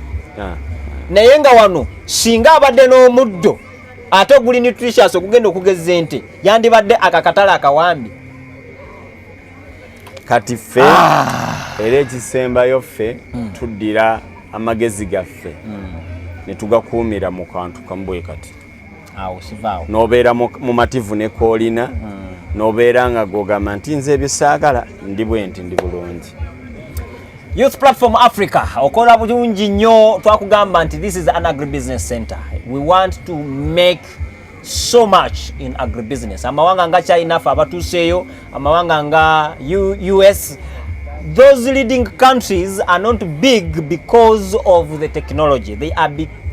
Naye nga wano singa abadde n'omuddo ate oguli nutritious okugenda okugeza ente yandibadde akakatale akawambi. Kati ffe era ekisembayo ffe tuddira amagezi gaffe ne tugakuumira mu kantu kamu bwe kati. Awo sivaawo. N'obeera mu mativu ne koolina n'obeera nga gogamba nti nze ebisaagala ndi bwenti ndi bulungi. Youth Platform Africa okola bulungi nnyo twakugamba nti this is an agribusiness center. We want to make so much in agribusiness. Amawanga nga China fa abatuseeyo, amawanga nga US, those leading countries are not big because of the technology. They are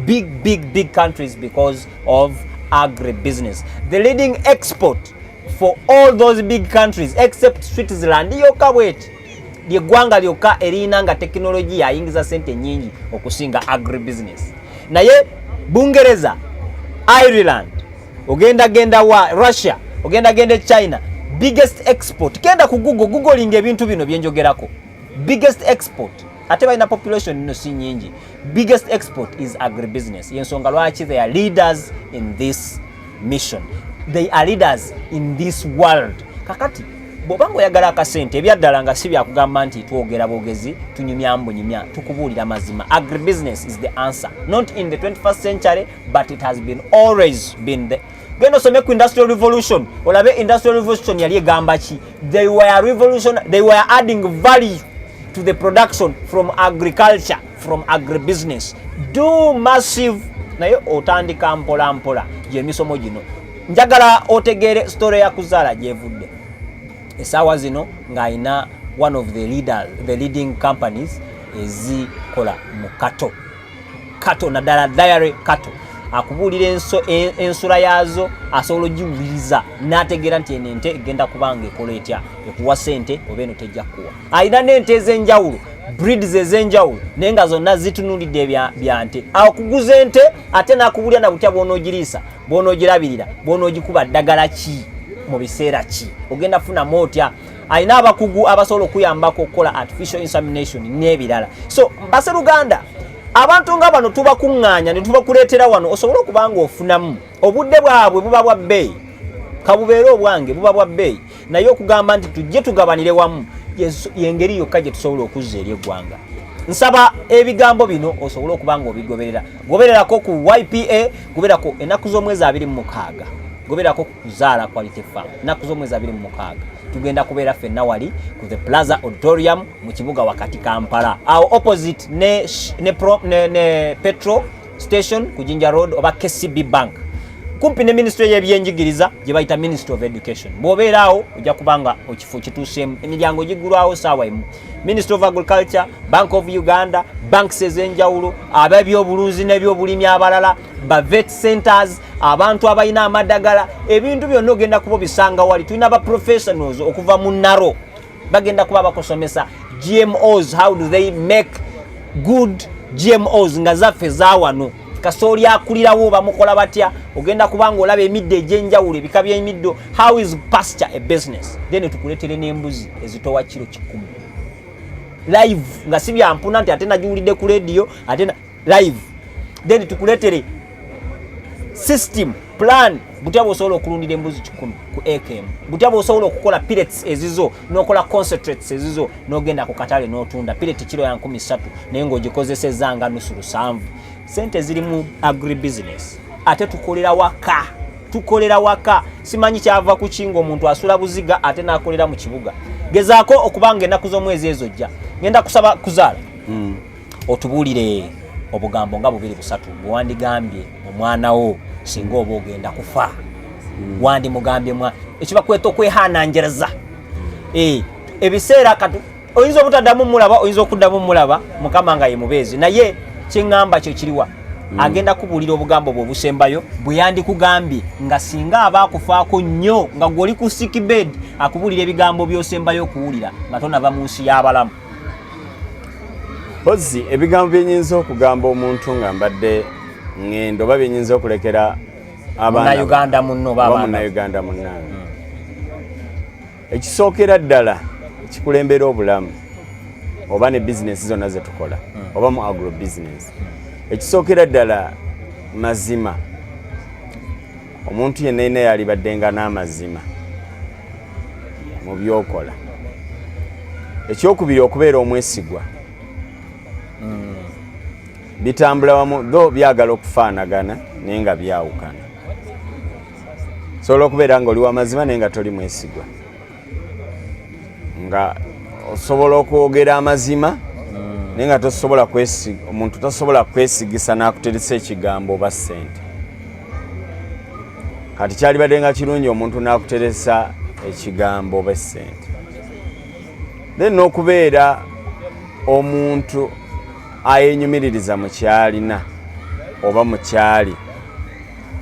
big countries because of agribusiness. The leading export for all those big countries except Switzerland yokabweti lyegwanga lyokka erina nga technology yayingiza sente nyingi okusinga agribusiness. Naye Bungereza, Ireland, ogenda wa Russia, ogenda China, biggest export. Kenda ku Googling ebintu bino byenjogerako. Biggest export. Ate balina population no si nyingi. Biggest export is agribusiness. Yensonga lwaki they are leaders in this mission. They are leaders in this world. Kakati bobango yagala akasente ebyaddala nga si byakugamba nti twogera bogezi tunyumya tukubuulira mazima. Agribusiness is the answer, not in the 21st century but it has been always been the gendo some ku industrial revolution olabe industrial revolution yali egamba ki they were adding value to the production from agriculture, from agribusiness. Do massive naye otandika mpola gyemisomo gino njagala otegere story ya Kuzaala gyevudde. Esawa zino nga ina one of the leading companies ezikola mu kato nadala dairy cattle. Akubuulira ensula yazo asobola ogiwuliriza n'ategeera nti ente egenda kubanga ekola etya ekuwa sente oba eno tejja kuwa. Ayina n'ente ez'enjawulo, breeds ez'enjawulo naye nga zonna zitunulidde bya nte. Awo kuguza ente ate n'akubuulira na butya bw'onoogiriisa, bw'onoogirabirira, bw'onoogikuba ddagala ki mu biseera ki, ogenda funamu otya. Ayina abakugu abasobola okuyambako okukola artificial insemination n'ebirala. So mbase Luganda abantu nga bano tubakuŋŋaanya ne tubakuleetera wano osobola okubanga ofunamu. Obudde bwabwe buba bwa bbeeyi, kabubeera obwange buba bwa bbeeyi, naye okugamba nti tujje tugabanire wamu yengeri yokka gye tusobola okuzza eri eggwanga. Nsaba ebigambo bino osobola okubanga obigoberera. Gobererako ku YPA, gobererako ennaku z'omwezi 26, gobererako ku Kuzaala Quality Farm ennaku z'omwezi 26. Tugenda kubeera ffenna wali ku the Plaza Auditorium mu kibuga wakati Kampala, awo opposite ne petrol station ku Jinja Road oba KCB Bank, kumpi ne Ministry y'ebyenjigiriza gye bayita Ministry of Education. Bw'obeeraawo ojja kubanga ekifo kituuseemu, emiryango gigulwawo saawa emu. Ministry of Agriculture, Bank of Uganda, banks ez'enjawulo, ab'ebyobulunzi n'ebyobulimi abalala, ba vet centers, abantu abalina amadagala, ebintu byonna ogenda kuba bisanga wali. Tulina ba professionals okuva mu Naro bagenda kuba bakusomesa GMOs, how do they make good GMOs nga zaffe zaawano. Kasooli akulirawo bamukola batya, ogenda kubanga olaba emiddo egy'enjawulo, ebika by'emiddo. How is pasture a business? Then tukuleetere n'embuzi ezitowa kilo 10 live nga si byampuna nti ate nagiwulidde ku radio ate live. Then tukuleetere system plan butya bw'osobola okulundira embuzi 10 ku AKM, butya bw'osobola okukola pellets ezizo n'okola concentrates ezizo n'ogenda ku katale n'otunda pellet kilo ya 13 naye ng'ogikozesezza nga nusu 7. Sente ziri mu agribusiness. Ate tukolera waka simanyi kyava ku kingo omuntu asula buziga ate n'akolera mu kibuga. Gezaako okubanga ennaku z'omwezi ezo jja ngenda kusaba Kuzaala otubuulire obugambo nga 2-3 bwewandigambye omwana wo singa oba ogenda kufa. Wandi mugambye ekibakweta okwehananjeraza. Ebiseera kati oyinza obutaddamu mulaba, oyinza okuddamu mulaba Mukama nga ye mubeezi, naye kyeŋŋamba kye kiriwa agenda kubuulira obugambo bwe obusembayo bwe yandikugambye nga singa abaakufaako nnyo nga gw'oli ku sick bed akubuulira ebigambo by'osembayo okuwulira nga tonava mu nsi y'abalamu. Pozi ebigambo byenyinza okugamba omuntu nga mbadde ngendo oba byenyinza okulekera abaana Uganda munno baba na Uganda munnange. Ekisookera ddala kikulembera obulamu oba ne bizinesi zonna ze tukola oba mu agro business. Ekisookera ddala mazima. Omuntu yenna yalibaddenga n'amazima mu byokola. Ekyokubiri okubeera omwesigwa. Bitambula wamu dho byagala okufaanagana naye nga byawukana. Sobola okubeera nga oli w'amazima naye nga toli mwesigwa. Nga osobola okwogera amazima naye nga tosobola omuntu tasobola kwesigisa n'akuteresa ekigambo oba ssente. Kati kyalibadde nga kirungi omuntu n'akuteresa ekigambo oba ssente. Then n'okubeera omuntu ayenyumiririza mu kyalina oba mu kyali.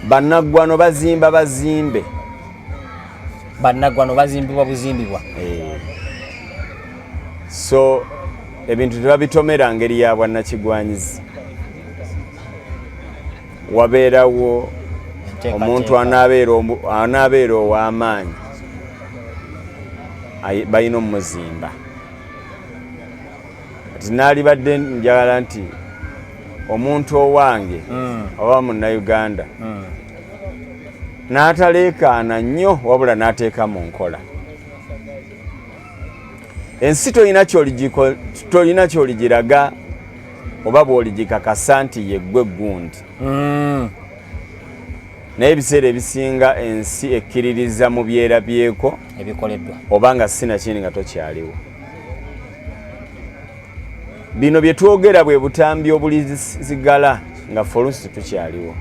Bannaggwano bazimbe. Bannaggwano bazimbibwa buzimbibwa. So ebintu tebabitomera ngeri ya bwannakigwanyizi. Wabeerawo omuntu anaabeera ow'amaanyi balina omuzimba. Kati naalibadde njagala nti omuntu owange oba munnayuganda n'ataleekaana nnyo wabula n'ateeka mu nkola. Ensi tolina kyoligiraga oba bw'oligikakasa nti yeggwe gundi. Naye ebiseera ebisinga ensi ekkiririza mu byerabyeko ebikoleddwa oba nga sinakindi nga tokyaliwo. Bino bye twogera bwe butambi obulizigala nga folusi tukyaliwo.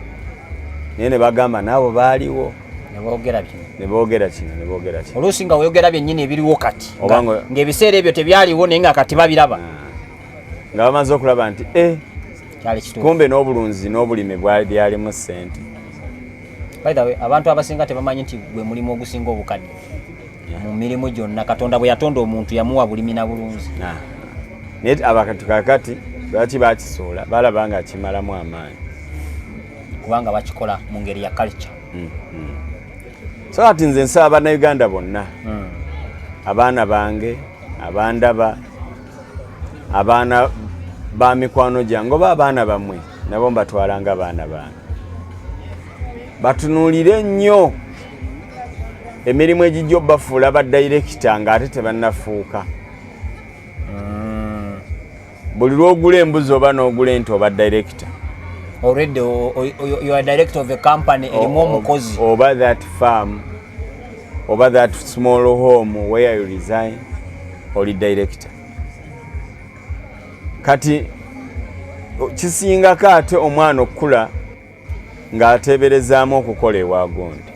Naye ne bagamba n'abo baaliwo ne boogera kino. Oluusi nga weeyogera byennyini ebiriwo kati ng'ebiseera ebyo tebyaliwo naye nga kati babiraba. Nga bamaze okulaba nti kumbe n'obulunzi n'obulime byalimu ssente. By the way, abantu abasinga tebamanyi nti gwe mulimu ogusinga obukadde mu mirimu gyonna. Katonda bwe yatonda omuntu yamuwa bulimi na bulunzi. Naye abakati kakati lwaki bakisoola balaba nga kimalamu amaanyi kubanga bakikola mu ngeri ya culture. So ati nze nsaba Bannayuganda bonna, abaana bange, abandaba, abaana ba mikwano gyange oba abaana bammwe nabo mbatwalanga abaana bange, batunuulire nnyo emirimu egijja bafuula badayirekita ng'ate tebannafuuka. Buli lw'ogula embuzi oba n'ogula ente oba director. Already you are director of a company erimu omukozi. Oba that farm, oba that small home where you resign, oli director. Kati kisingako ate omwana okukula ng'ateeberezaamu okukola ewa gundi.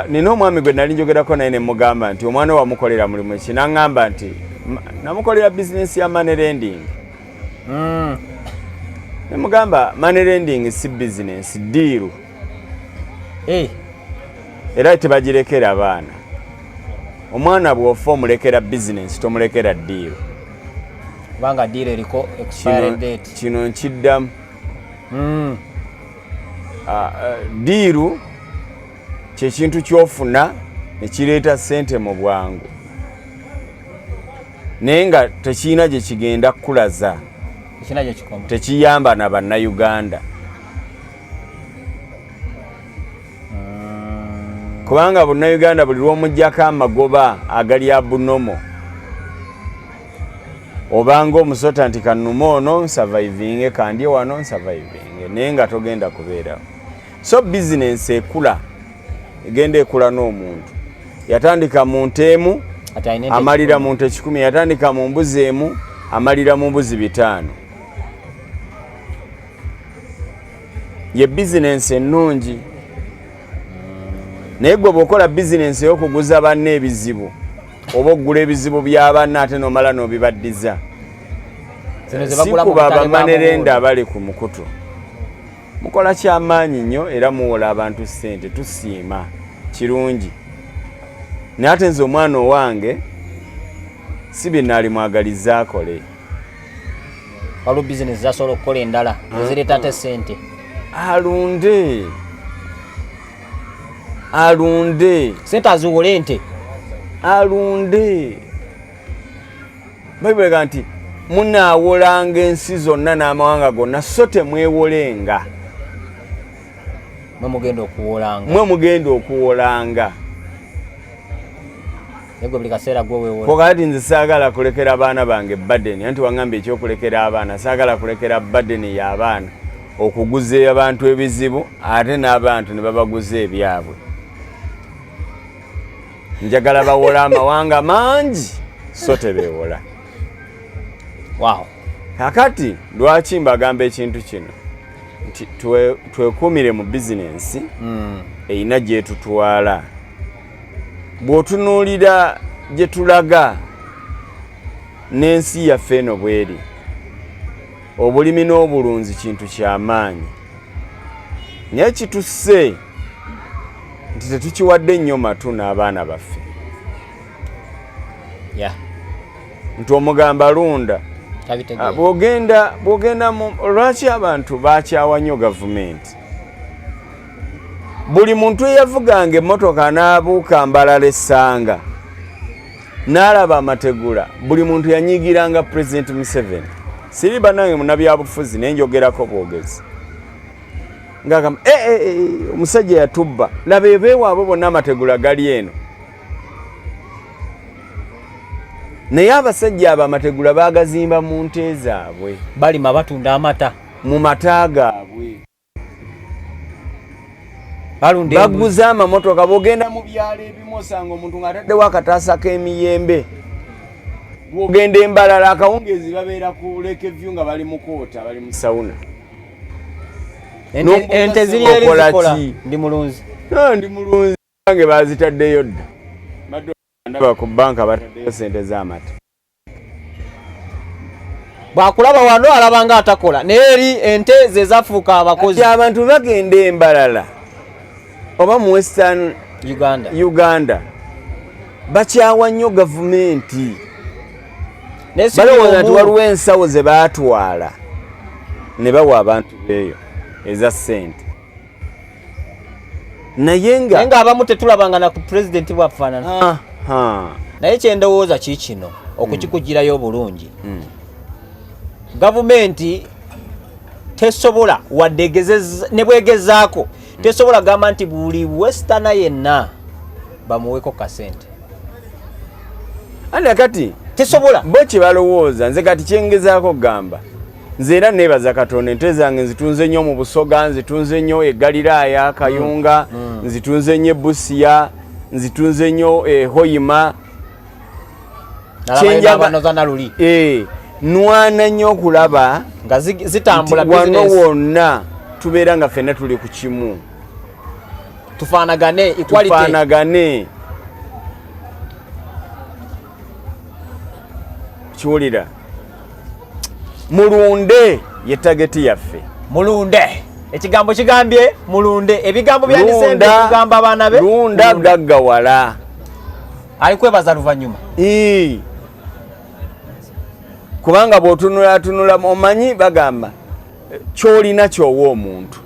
Nina omwami gwe nali njogerako naye ne mugamba nti omwana wamukolera mulimu ki, n'aŋŋamba nti namukolera bizinesi ya money lending. Ne mugamba money lending si bizinesi, diiru. Era tebagirekera abaana. Omwana bw'ofa omulekera bizinesi tomulekera diiru. Kubanga diiru eriko expiry date. Kino nkiddamu. Diiru kyekintu ky'ofuna ne kireeta ssente mu bwangu, naye nga tekirina gye kigenda kukulaza, tekiyamba na Bannayuganda. Kubanga Bannayuganda buli lw'omuggyako amagoba agali abunomo obanga omusota nti kannuma ono nsavaivinge kandi wano nsavaivinge, naye nga togenda kubeerawo. So bizinensi ekula, egenda ekula n'omuntu. Yatandika mu nte emu amalira mu nte 10, yatandika mu mbuzi emu amalira mu mbuzi 5. Ye bizinensi ennungi. Naye gwe bw'okola bizinensi ey'okuguza banne ebizibu oba okugula ebizibu bya banne ate n'omala n'obibaddiza, si kuba bamanerenda abali ku mukutu. Mukola kyamaanyi nnyo era muwola abantu ssente, tusiima kirungi. Naye ate nze omwana owange si binali mwagaliza akole waliwo bizinesi zasobola okukola endala ezireeta ate sente alunde sente aziwole ente alunde bayibuli nti munaawolanga ensi zonna n'amawanga gonna so temwewolenga mwe mugenda okuwolanga negwe buli kaseera gwe weewola kokati nze saagala kulekera abaana bange badeni anti wangambye ekyokulekera abaana saagala kulekera badeni y'abaana okuguza abantu ebizibu ate n'abantu ne babaguza ebyabwe njagala bawola amawanga mangi so tebeewola wow kakati lwaki mbagamba ekintu kino nti twekumire mu bizinensi eyina gyetutwala bw'otunuulira gye tulaga n'ensi yaffe eno bweri obulimi n'obulunzi kintu ky'amaanyi naye kitusse nti tetukiwadde nnyo matu n'abaana baffe nti omugamba lunda bw'ogenda lwaki abantu bakyawa nnyo gavumenti buli muntu eyavuganga emmotoka n'abuuka mbalala essanga n'alaba amategula buli muntu yanyigiranga President Museveni siri bannange munnabyabufuzi naye njogerako bwogezi ngagamba omusajja yatubba laba ebeewaabwe bonna amategula gali eno naye abasajja abo amategula baagazimba mu nte zaabwe balima batunda amata mu mata gaabwe baguza amamotoka bw'ogenda mu byalo ebimu osanga omuntu ng'ataddewo akataasa k'emiyembe bw'ogenda embalala akawungeezi babeera ku lekevyu nga bali mu koota bali mu sawuna ente ziri eri zikola ndi mulunzi bange bazitaddeyo dda ndaba ku banka bataddeyo sente z'amata bwakulaba wano alabanga atakola naye eri ente ze zafuuka abakozi abantu bagenda embalala oba mu Western Uganda bakyawa nnyo gavumenti balowooza nti waliwo ensawo ze baatwala ne bawa abantu beeyo eza ssente naye nga abamu tetulabanga na ku pulezidenti bwafaanana naye kyendowooza kiikino okukikugirayo obulungi gavumenti tesobola wadde ne bwegezaako tesobola gamba nti buli westana yenna bamuweko kasente andi kati tesobola bo kye balowooza nze kati kyengezaako gamba nze era neebaza Katonda ente zange nzitunze nnyo mu Busoga nzitunze nnyo e Galiraaya Kayunga nzitunze nnyo Busia nzitunze nnyo Hoyima nwana nnyo okulaba nga zitambula wano wonna tubeera nga ffenna tuli ku kimu tufaanagane kiwulira mulunde ye tageti yaffe mulunde ekigambo kigambye mulunde ebigambo byandisende kugamba abaana be lunda gaggawala alikwebaza luvannyuma kubanga bw'otunula omanyi bagamba kyolina kyowa omuntu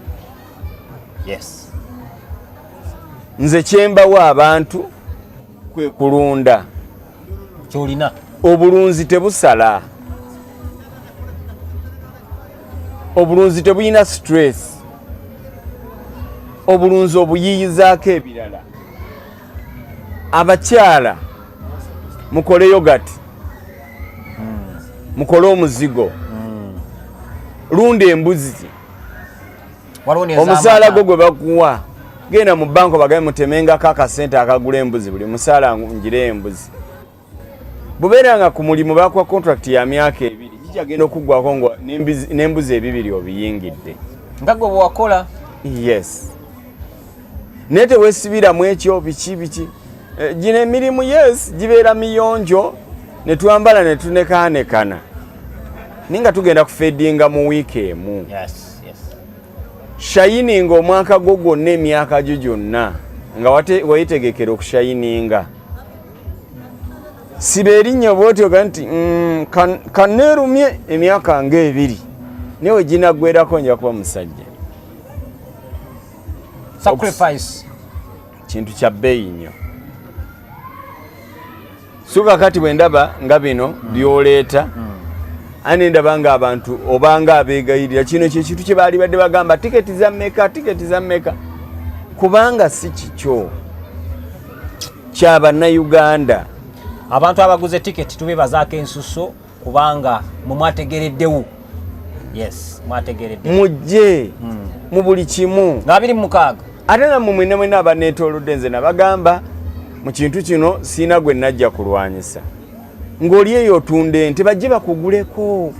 nze kyembawa abantu kwe kulunda kyolina obulunzi tebusala obulunzi tebuyina stress obulunzi obuyiyizaako ebirala abakyala mukole yogati mukole omuzigo lunda embuzi omusaala gwo gwe bakuwa genda mu banka bagabe mutemengako akasente akagula embuzi buli musaala njire embuzi bubeeranga ku mulimu bakuwa contract ya myaka 2 kikyagenda okuggwako ngo n'embuzi 2 obiyingidde nga gwe bwewakola yes naye teweesibiramu ekyo biki gino emirimu yes gibeera miyonjo ne twambala ne tunekaanekana naye nga tugenda kufeedinga mu wiiki emu shayininga omwaka gwo gwonna emyaka gyo gyonna nga wayitegekera okushayininga Siberinnya bwotyo ganti kanerumye emyaka ng'ebiri newe ginagwerako nja kuba musajja. Sacrifice kintu kya bbeeyi nnyo. Suka kati bwe ndaba nga bino byoleeta ani ndaba nga abantu obanga abeegayirira kino kintu kye baali badde bagamba tiketi za mmeka kubanga si kikyo kya bannayuganda. Abantu abaguze tiketi tubebazaako ensuso kubanga mwategereddewo. Yes, mwategereddewo. Mujje mu buli kimu. Nga 26. Ate na mu mwena abaneetoolodde nze nabagamba mu kintu kino siina gwe najja kulwanyisa. Ng'oli eyo otunda ente bajje bakuguleko.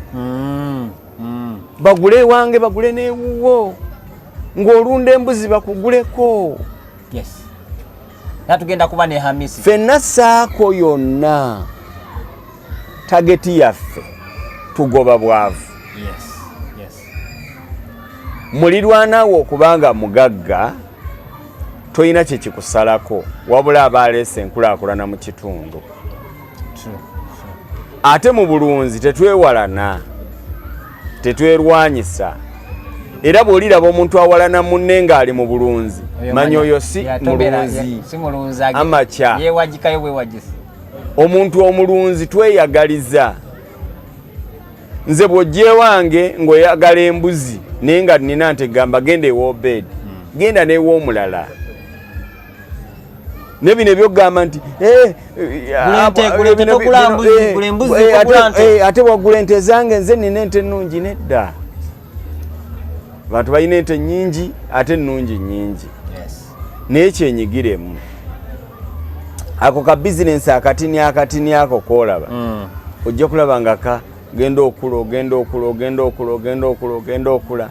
Bagule wange bagule n'ewuwo. Ng'olunda embuzi bakuguleko. Yes. Natugenda kuba ne Hamisi. Fenna saako yonna tageti yaffe tugoba bwavu. Yes. Mulirwanawo okubanga mugagga toyina kye kikusalako wabula abaleese enkulaakulana mu kitundu. Ate mu bulunzi tetwewalana, tetwerwanyisa. Era bw'oliraba omuntu awalana munne ng'ali mu bulunzi manya oyo si mulunzi amakya. Yeewagikayo bwewagisa. Omuntu omulunzi tweyagaliza. Nze bw'ojje wange ng'oyagala embuzi naye nga nnina nte gamba genda ew'obedi genda n'ew'omulala. Ne bino ebyogamba nti ate wagula ente zange nze nina ente ennungi nedda. Abantu balina ente nnyingi ate ennungi nnyingi. Naye kyenyigiremu ako ka bizinensi akatini ako koolaba ojja kulaba nga genda okula.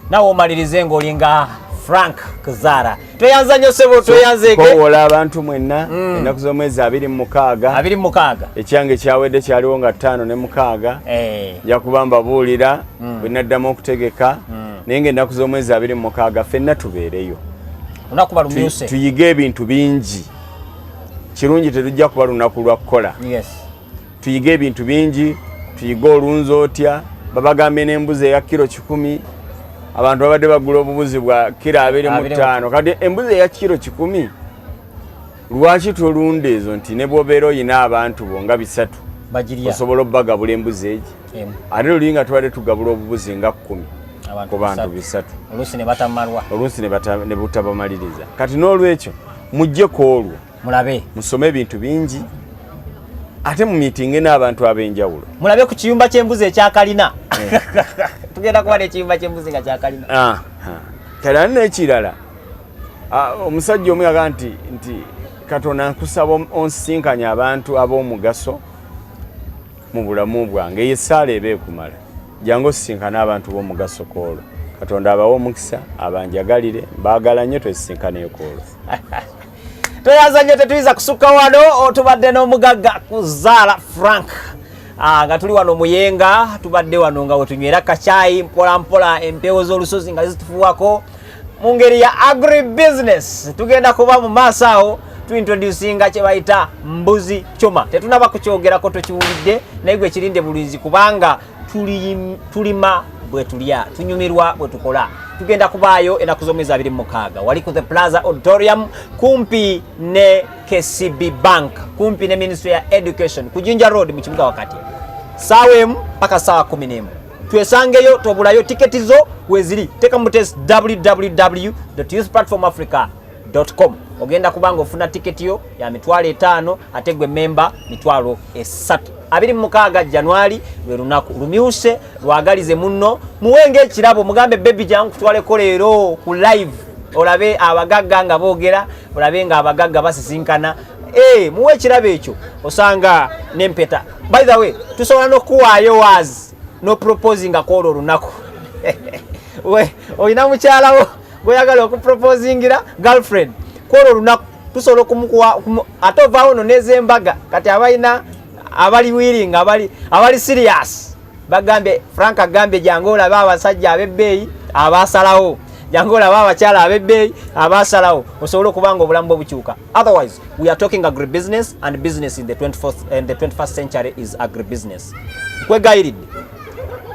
Nawe omalirize ng'olinga Frank Kuzaala. Tweyanza nnyo sebo tweyanzeeke. Kowola abantu mwenna ennaku z'omwezi 26. Ekyange kyawedde kyaliwo nga 5 ne 6. Nja kuba mbabuulira bwe naddamu okutegeka naye ng'ennaku z'omwezi 26 ffenna tubeereyo. Lunaku balumyuse. Tuyige ebintu bingi. Kirungi tetujja kuba lunaku lwa kukola. Tuyige ebintu bingi, tuyige olunzi otya, babagambye n'embuzi eya kilo 10. Abantu babadde bagula obubuzi bwa kilo 25. Kati embuzi eya kilo 10 lwaki tolunda ezo nti ne bw'obeera oyina abantu bo nga 3 osobola obbagabula embuzi egi. Ate luli nga tubadde tugabula obubuzi nga 10 ku bantu 3. Oluusi ne butabamaliriza. Kati n'olwekyo mujjeko olwo mulabe musome ebintu bingi ate mu miitinge n'abantu ab'enjawulo. Mulabe ku kiyumba ky'embuzi ekyakalina. Tugenda kuba n'ekiyumba ky'embuzi nga kyakalina. Kale n'ekirala omusajja omu yaga nti Katonda nkusaba onsinkanye abantu ab'omugaso mu bulamu bwange ye ssaala eba ekumala. Jangu osisinkana abantu b'omugaso koolwo. Katonda abawe omukisa abanjagalire mbaagala nnyo twesisinkane koolwo. Tweyanza nnyo tetuyiza kusukka wano tubadde n'omugagga Kuzaala Frank. Nga tuli wano Muyenga tubadde wano nga wetunywera kacaayi mpola empewo z'olusozi nga zitufuwako mu ngeri ya agribusiness. Tugenda kuba mu maaso awo tuintroducinga kye bayita mbuzi choma. Tetunaba kukyogerako tokiwulidde naye gwe kirinde bulunzi kubanga tulima bwe tulya tunyumirwa bwe tukola. Tugenda kubaayo ennaku z'omwezi 26 wali ku the Plaza Auditorium kumpi ne KCB Bank kumpi ne Ministry ya Education ku Jinja Road mu kibuga wakati saawa emu mpaka saawa 11. Twesangeyo tobulayo tiketi zo weziri teka mu test www.youthplatformafrica.com. Ogenda kubanga ofuna tiketi yo ya $5 ate gwe member $3. 26 January lwe lunaku lumyuse lwagalize munno muwenge ekirabo mugambe baby jangu kutwaleko leero ku live olabe abagagga nga boogera olabe nga abagagga basisinkana muwe ekirabo ekyo osanga nempeta. By the way tusobola n'okuwaayo wazi no proposing akolo olunaku oyina mukyalawo goyagala okuproposingira girlfriend kwolo olunaku tusobola okumukuwa ate ovaawo no n'ezembaga kati abalina abali willing abali serious bagambye Frank agambye jangu olabe abasajja ab'ebbeeyi abasalawo jangola abakyala abebbeeyi abasalawo osobola okubanga obulamu bukyuka. Otherwise we are talking agribusiness, and business in the 21st century is agribusiness. Kwegayiridde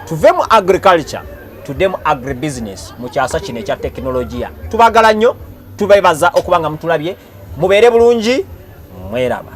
tuve mu agriculture tudde mu agribusiness mu kyasa kino ekya tekinologiya. Tubagala nnyo, tubebaza okubanga mutulabye, mubeere bulungi, mweraba.